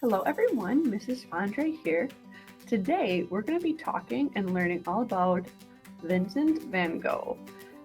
Hello everyone, Mrs. Fondre here. Today we're going to be talking and learning all about Vincent van Gogh.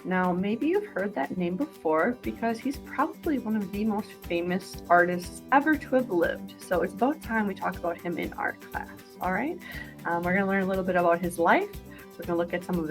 Now maybe you've heard that name before because he's probably one of the most famous artists ever to have lived. So it's about time we talk about him in art class, all right? We're going to learn a little bit about his life. We're going to look at some of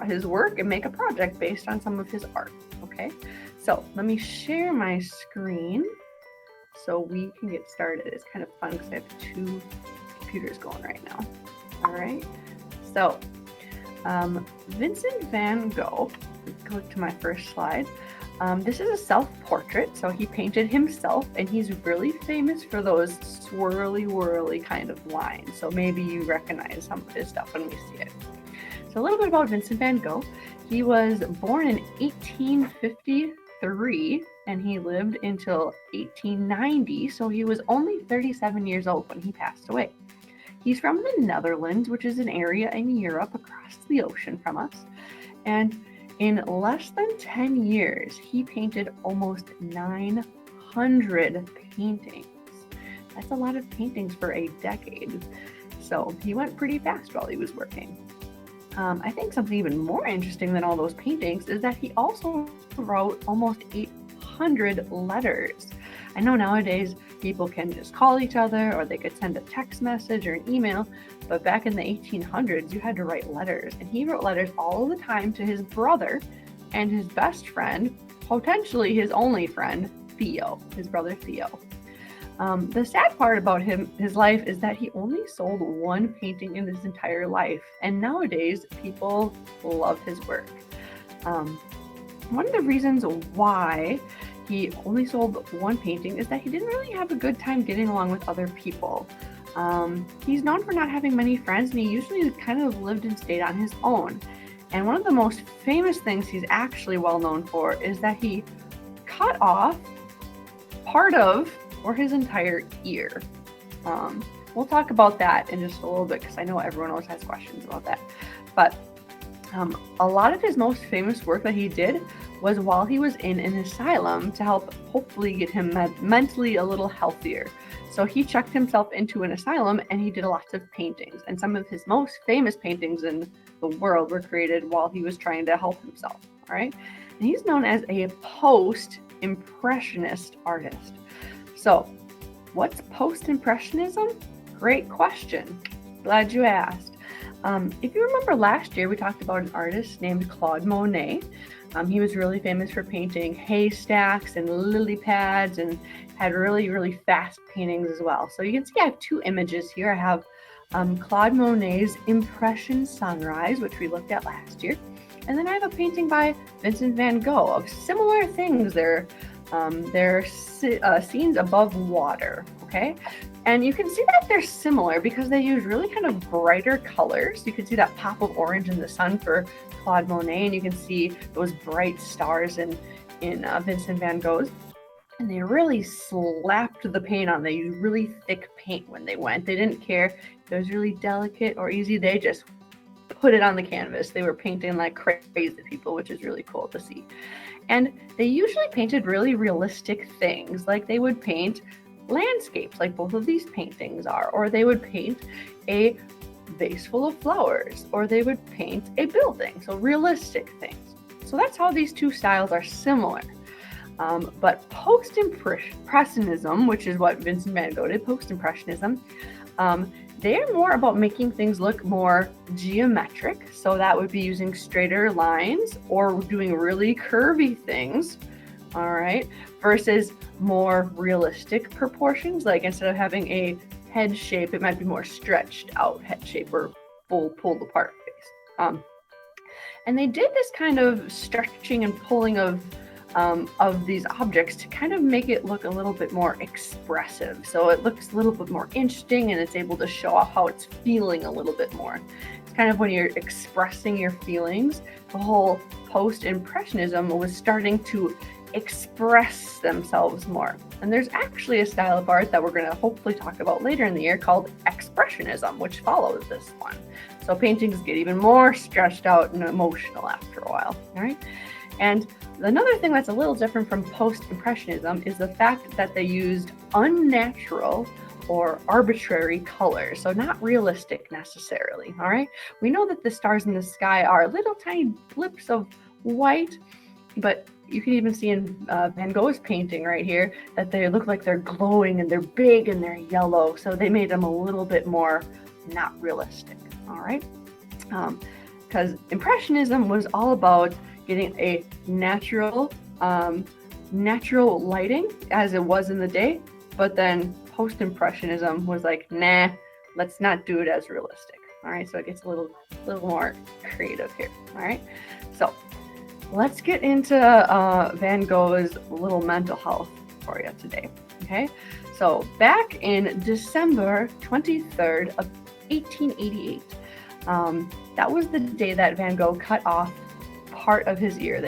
his work and make a project based on some of his art, okay? So let me share my screen so we can get started. It's kind of fun because I have two computers going right now. All right, so Vincent van Gogh, click to my first slide. This is a self-portrait, so he painted himself, and he's really famous for those swirly, whirly kind of lines. So maybe you recognize some of his stuff when we see it. So a little bit about Vincent van Gogh. He was born in 1853, and he lived until 1890, so he was only 37 years old when he passed away. He's from the Netherlands, which is an area in Europe across the ocean from us, and in less than 10 years, he painted almost 900 paintings. That's a lot of paintings for a decade, so he went pretty fast while he was working. I think something even more interesting than all those paintings is that he also wrote almost 800 letters. I know nowadays people can just call each other or they could send a text message or an email, but back in the 1800s, you had to write letters. And he wrote letters all the time to his brother and his best friend, potentially his only friend, Theo, his brother Theo. The sad part about his life is that he only sold one painting in his entire life, and nowadays people love his work. One of the reasons why he only sold one painting is that he didn't really have a good time getting along with other people. He's known for not having many friends, and he usually kind of lived and stayed on his own. And one of the most famous things he's actually well known for is that he cut off part of or his entire ear. We'll talk about that in just a little bit because I know everyone always has questions about that. But a lot of his most famous work that he did was while he was in an asylum to help hopefully get him mentally a little healthier. So he checked himself into an asylum and he did lots of paintings. And some of his most famous paintings in the world were created while he was trying to help himself. All right. And he's known as a post-impressionist artist. So what's post-impressionism? Great question. Glad you asked. If you remember last year, we talked about an artist named Claude Monet. He was really famous for painting haystacks and lily pads and had really, really fast paintings as well. So you can see I have two images here. I have Claude Monet's Impression Sunrise, which we looked at last year. And then I have a painting by Vincent van Gogh of similar things. They're scenes above water, okay? And you can see that they're similar because they use really kind of brighter colors. You can see that pop of orange in the sun for Claude Monet, and you can see those bright stars in Vincent van Gogh's. And they really slapped the paint on. They used really thick paint when they went. They didn't care if it was really delicate or easy. They just put it on the canvas. They were painting like crazy people, which is really cool to see. And they usually painted really realistic things, like they would paint landscapes, like both of these paintings are, or they would paint a vase full of flowers, or they would paint a building, so realistic things. So that's how these two styles are similar. But post-impressionism, which is what Vincent van Gogh did, post-impressionism, they're more about making things look more geometric. So that would be using straighter lines or doing really curvy things, all right, versus more realistic proportions. Like instead of having a head shape, it might be more stretched out head shape or full pulled apart face. And they did this kind of stretching and pulling of these objects to kind of make it look a little bit more expressive. So it looks a little bit more interesting and it's able to show off how it's feeling a little bit more. It's kind of when you're expressing your feelings, the whole post-impressionism was starting to express themselves more. And there's actually a style of art that we're going to hopefully talk about later in the year called expressionism, which follows this one. So paintings get even more stretched out and emotional after a while. All right. And another thing that's a little different from post-impressionism is the fact that they used unnatural or arbitrary colors, so not realistic necessarily, all right? We know that the stars in the sky are little tiny blips of white, but you can even see in Van Gogh's painting right here that they look like they're glowing and they're big and they're yellow, so they made them a little bit more not realistic, all right? Because Impressionism was all about getting a natural lighting as it was in the day, but then post-impressionism was like, nah, let's not do it as realistic. All right, so it gets a little more creative here. All right, so let's get into Van Gogh's little mental health for you today. Okay, so back in December 23rd of 1888, that was the day that Van Gogh cut off part of his ear.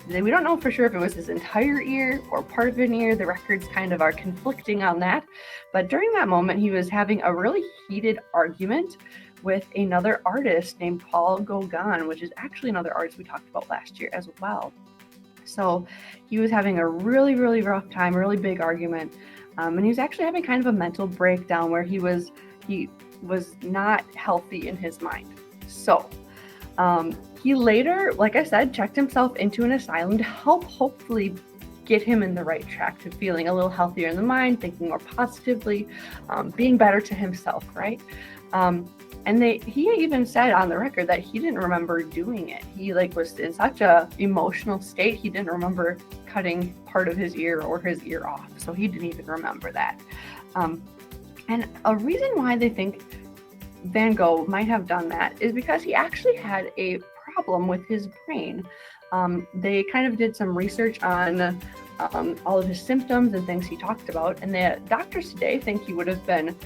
We don't know for sure if it was his entire ear or part of an ear. The records kind of are conflicting on that. But during that moment, he was having a really heated argument with another artist named Paul Gauguin, which is actually another artist we talked about last year as well. So he was having a really, really rough time, really big argument. And he was actually having kind of a mental breakdown where he was not healthy in his mind. So he later, like I said, checked himself into an asylum to help hopefully get him in the right track to feeling a little healthier in the mind, thinking more positively, being better to himself, right? And he even said on the record that he didn't remember doing it. He was in such a emotional state, he didn't remember cutting part of his ear or his ear off. So he didn't even remember that. And a reason why they think Van Gogh might have done that is because he actually had a problem with his brain. They kind of did some research on all of his symptoms and things he talked about, and the doctors today think he would have been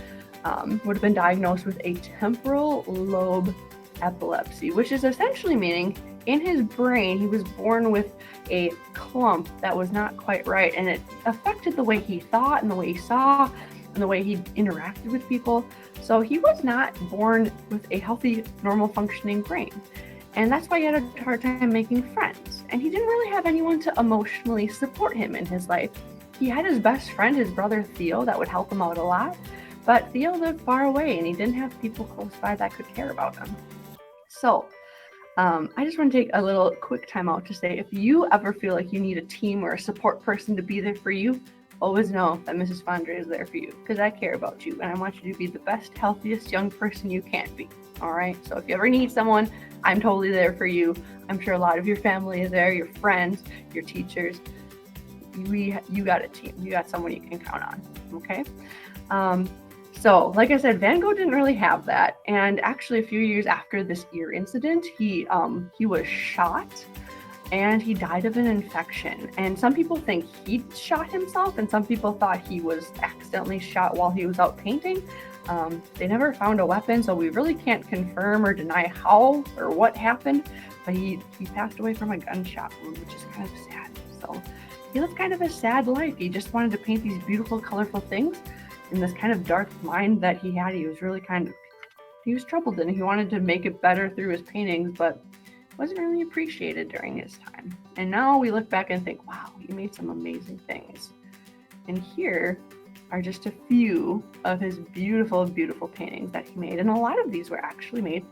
diagnosed with a temporal lobe epilepsy, which is essentially meaning in his brain he was born with a clump that was not quite right, and it affected the way he thought and the way he saw and the way he interacted with people. So he was not born with a healthy, normal functioning brain. And that's why he had a hard time making friends. And he didn't really have anyone to emotionally support him in his life. He had his best friend, his brother Theo, that would help him out a lot. But Theo lived far away and he didn't have people close by that could care about him. So I just want to take a little quick time out to say, if you ever feel like you need a team or a support person to be there for you, always know that Mrs. Fondre is there for you, because I care about you and I want you to be the best, healthiest young person you can be. All right. So if you ever need someone, I'm totally there for you. I'm sure a lot of your family is there, your friends, your teachers. You got a team. You got someone you can count on. Okay. So like I said, Van Gogh didn't really have that. And actually a few years after this ear incident, he was shot and he died of an infection. And some people think he shot himself, and some people thought he was accidentally shot while he was out painting. They never found a weapon, so we really can't confirm or deny how or what happened, but he passed away from a gunshot wound, which is kind of sad. So he lived kind of a sad life. He just wanted to paint these beautiful, colorful things in this kind of dark mind that he had. He was troubled, and he wanted to make it better through his paintings, but wasn't really appreciated during his time. And now we look back and think, wow, he made some amazing things. And here are just a few of his beautiful, beautiful paintings that he made. And a lot of these were actually made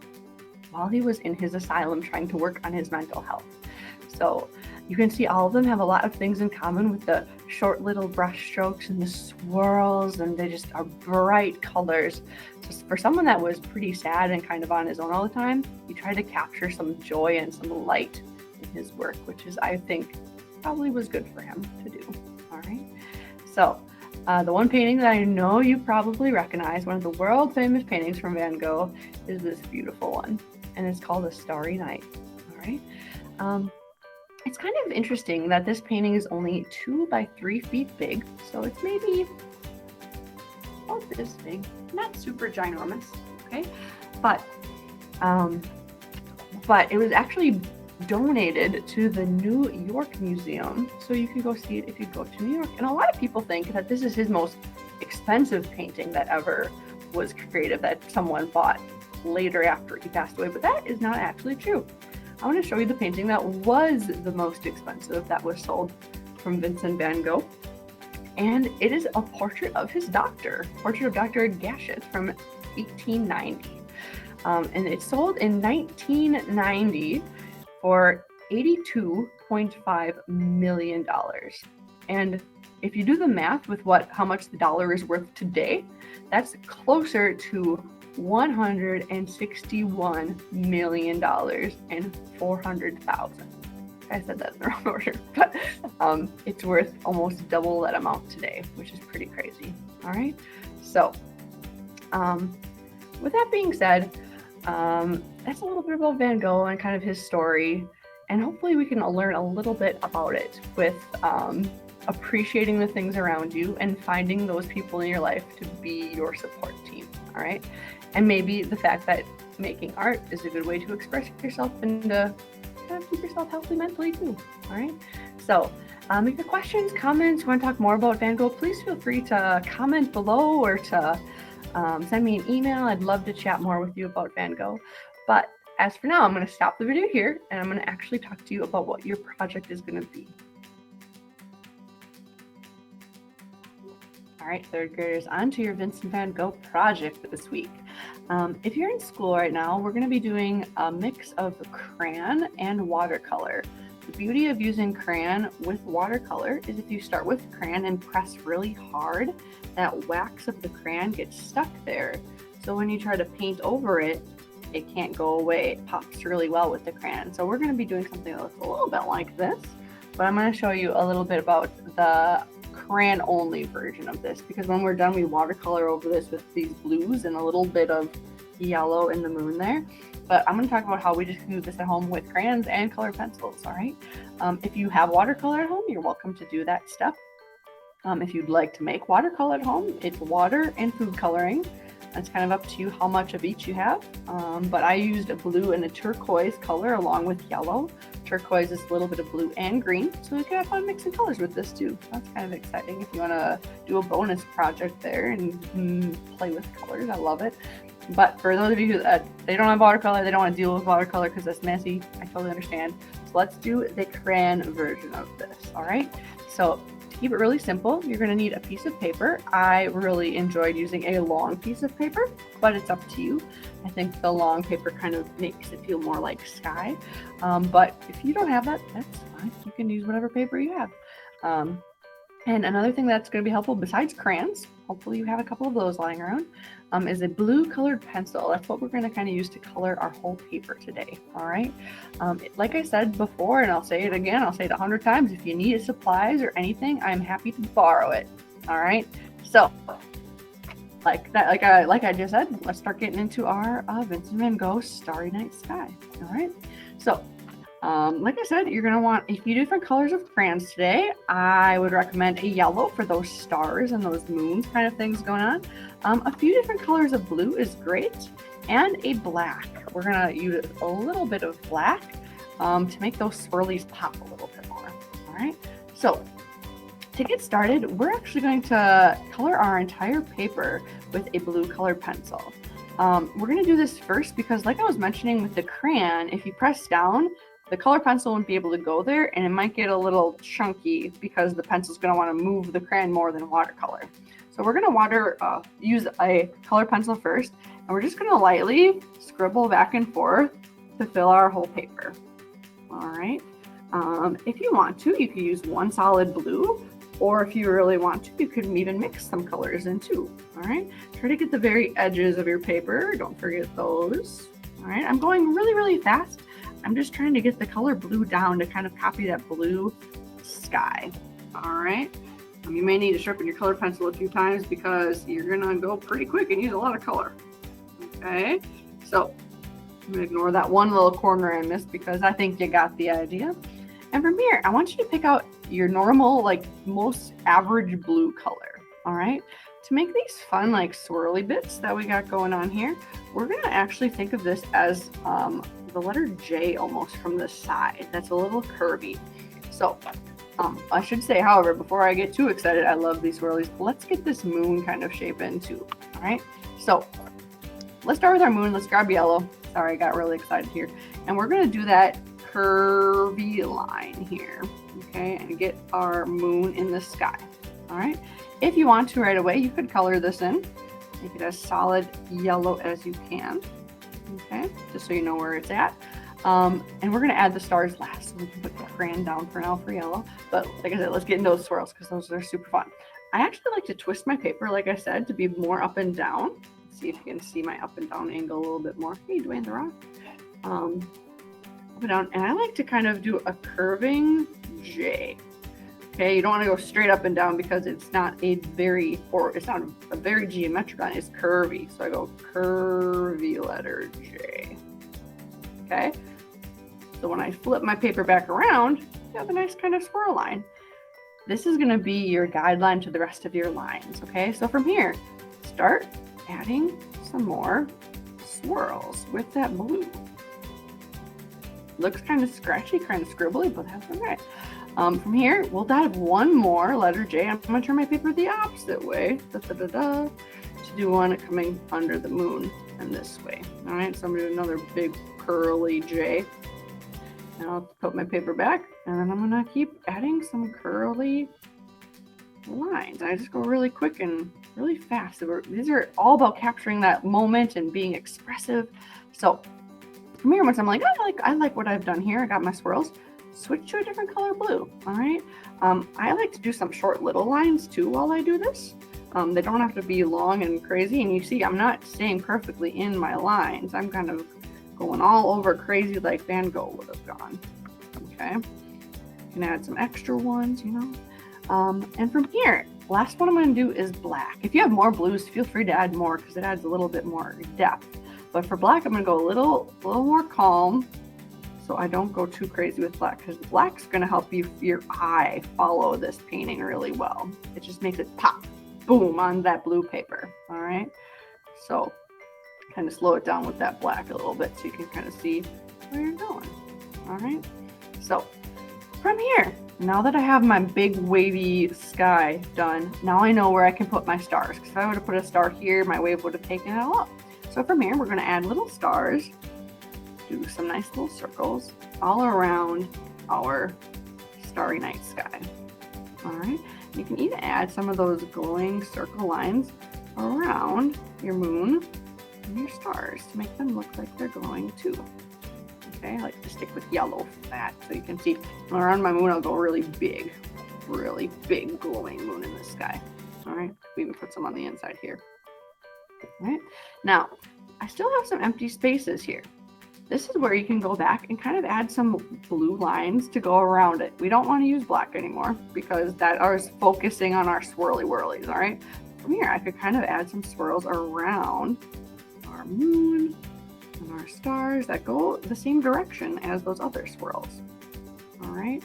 while he was in his asylum trying to work on his mental health. So you can see all of them have a lot of things in common with the short little brush strokes and the swirls, and they just are bright colors. So for someone that was pretty sad and kind of on his own all the time, he tried to capture some joy and some light in his work, which is, I think, probably was good for him to do. All right. So the one painting that I know you probably recognize, one of the world famous paintings from Van Gogh, is this beautiful one, and it's called A Starry Night. All right. It's kind of interesting that this painting is only 2 by 3 feet big, so it's maybe about this big, not super ginormous, okay? But it was actually donated to the New York Museum, so you can go see it if you go to New York. And a lot of people think that this is his most expensive painting that ever was created, that someone bought later after he passed away, but that is not actually true. I want to show you the painting that was the most expensive that was sold from Vincent van Gogh. And it is a portrait of his doctor, portrait of Dr. Gachet from 1890. And it sold in 1990 for $82.5 million. And if you do the math with how much the dollar is worth today, that's closer to $161 million and 400,000. I said that in the wrong order, but it's worth almost double that amount today, which is pretty crazy. All right. So with that being said, that's a little bit about Van Gogh and kind of his story. And hopefully we can learn a little bit about it with appreciating the things around you and finding those people in your life to be your support team. All right. And maybe the fact that making art is a good way to express yourself and to kind of keep yourself healthy mentally too. All right. So if you have questions, comments, you want to talk more about Van Gogh, please feel free to comment below or to send me an email. I'd love to chat more with you about Van Gogh. But as for now, I'm going to stop the video here and I'm going to actually talk to you about what your project is going to be. All right, third graders, on to your Vincent van Gogh project this week. If you're in school right now, we're going to be doing a mix of crayon and watercolor. The beauty of using crayon with watercolor is if you start with crayon and press really hard, that wax of the crayon gets stuck there. So when you try to paint over it, it can't go away. It pops really well with the crayon. So we're going to be doing something that looks a little bit like this, but I'm going to show you a little bit about the crayon only version of this, because when we're done we watercolor over this with these blues and a little bit of yellow in the moon there. But I'm going to talk about how we just can do this at home with crayons and colored pencils. All right, if you have watercolor at home, you're welcome to do that step. If you'd like to make watercolor at home, it's water and food coloring. It's kind of up to you how much of each you have, but I used a blue and a turquoise color along with yellow. Turquoise is a little bit of blue and green, so you can have fun mixing colors with this too. That's kind of exciting if you want to do a bonus project there and play with colors. I love it. But for those of you that they don't have watercolor, they don't want to deal with watercolor because that's messy, I totally understand. So let's do the crayon version of this. All right, so keep it really simple. You're going to need a piece of paper. I really enjoyed using a long piece of paper, but it's up to you. I think the long paper kind of makes it feel more like sky. But if you don't have that, that's fine. You can use whatever paper you have. And another thing that's going to be helpful besides crayons, hopefully you have a couple of those lying around, is a blue colored pencil. That's what we're going to kind of use to color our whole paper today. All right. Like I said before, and I'll say it again, I'll say it 100 times. If you need supplies or anything, I'm happy to borrow it. All right. So like I just said, let's start getting into our Vincent van Gogh Starry Night Sky. All right. So like I said, you're going to want a few different colors of crayons today. I would recommend a yellow for those stars and those moons kind of things going on. A few different colors of blue is great, and a black. We're going to use a little bit of black to make those swirlies pop a little bit more. All right. So to get started, we're actually going to color our entire paper with a blue colored pencil. We're going to do this first because, like I was mentioning with the crayon, if you press down, the color pencil won't be able to go there, and it might get a little chunky because the pencil's going to want to move the crayon more than watercolor. So we're going to use a color pencil first, and we're just going to lightly scribble back and forth to fill our whole paper. All right. If you want to, you can use one solid blue, or if you really want to, you can even mix some colors in too. All right. Try to get the very edges of your paper. Don't forget those. All right. I'm going really, really fast. I'm just trying to get the color blue down to kind of copy that blue sky. All right. You may need to sharpen your color pencil a few times because you're going to go pretty quick and use a lot of color. Okay. So I'm going to ignore that one little corner I missed because I think you got the idea. And from here, I want you to pick out your normal, like most average blue color. All right. To make these fun, like swirly bits that we got going on here, we're going to actually think of this as the letter J almost from the side. That's a little curvy. So I should say, however, before I get too excited, I love these swirlies. Let's get this moon kind of shape in too. All right. So let's start with our moon. Let's grab yellow. Sorry, I got really excited here. And we're going to do that curvy line here, okay, and get our moon in the sky. All right. If you want to right away, you could color this in. Make it as solid yellow as you can, okay, just so you know where it's at. And we're going to add the stars last, so we can put that crayon down for now for yellow. But like I said, let's get into those swirls because those are super fun. I actually like to twist my paper, like I said, to be more up and down. Let's see if you can see my up and down angle a little bit more. Hey, Dwayne the Rock. Up and down, and I like to kind of do a curving J. Okay, you don't want to go straight up and down because it's not a very geometric line. It's curvy, so I go curvy letter J. Okay, so when I flip my paper back around, you have a nice kind of swirl line. This is going to be your guideline to the rest of your lines. Okay, so from here, start adding some more swirls with that blue. Looks kind of scratchy, kind of scribbly, but that's okay. From here, we'll add one more letter J. I'm going to turn my paper the opposite way to do one coming under the moon and this way. All right, so I'm going to do another big curly J. And I'll put my paper back, and then I'm going to keep adding some curly lines. I just go really quick and really fast. These are all about capturing that moment and being expressive. So from here, once I'm like, I like what I've done here. I got my swirls. Switch to a different color blue. All right. I like to do some short little lines too while I do this. They don't have to be long and crazy. And you see, I'm not staying perfectly in my lines. I'm kind of going all over crazy like Van Gogh would have gone. Okay. You can add some extra ones, you know. And from here, last one I'm going to do is black. If you have more blues, feel free to add more because it adds a little bit more depth. But for black, I'm going to go a little more calm. So I don't go too crazy with black because black's going to help your eye follow this painting really well. It just makes it pop, boom, on that blue paper. All right. So kind of slow it down with that black a little bit so you can kind of see where you're going. All right. So from here, now that I have my big wavy sky done, now I know where I can put my stars. Because if I would have put a star here, my wave would have taken it all up. So from here, we're going to add little stars. Do some nice little circles all around our starry night sky. All right, you can even add some of those glowing circle lines around your moon and your stars to make them look like they're glowing too. Okay, I like to stick with yellow for that so you can see around my moon. I'll go really big glowing moon in the sky. All right, we even put some on the inside here. All right, now I still have some empty spaces here. This is where you can go back and kind of add some blue lines to go around it. We don't want to use black anymore because that is focusing on our swirly whirlies, all right? From here, I could kind of add some swirls around our moon and our stars that go the same direction as those other swirls, all right?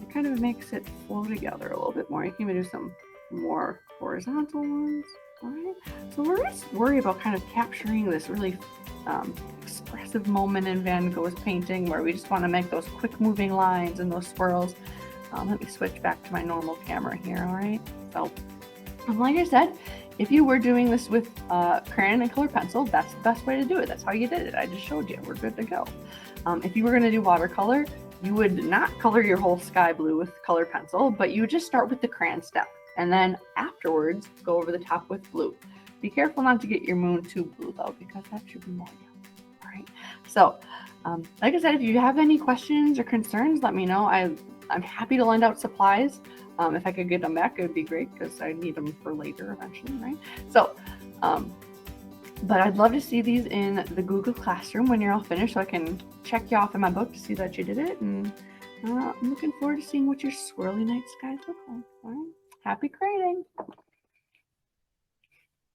It kind of makes it flow together a little bit more. You can even do some more horizontal ones, all right? So we're just worried about kind of capturing this really expressive moment in Van Gogh's painting where we just want to make those quick moving lines and those swirls. Let me switch back to my normal camera here, all right? So, like I said, if you were doing this with crayon and colored pencil, that's the best way to do it. That's how you did it. I just showed you. We're good to go. If you were going to do watercolor, you would not color your whole sky blue with colored pencil, but you would just start with the crayon step and then afterwards go over the top with blue. Be careful not to get your moon too blue though, because that should be more yellow. All right. So, like I said, if you have any questions or concerns, let me know. I'm happy to lend out supplies. If I could get them back, it would be great because I need them for later eventually, right? So, but I'd love to see these in the Google Classroom when you're all finished so I can check you off in my book to see that you did it. And I'm looking forward to seeing what your swirly night skies look like. All right. Happy creating.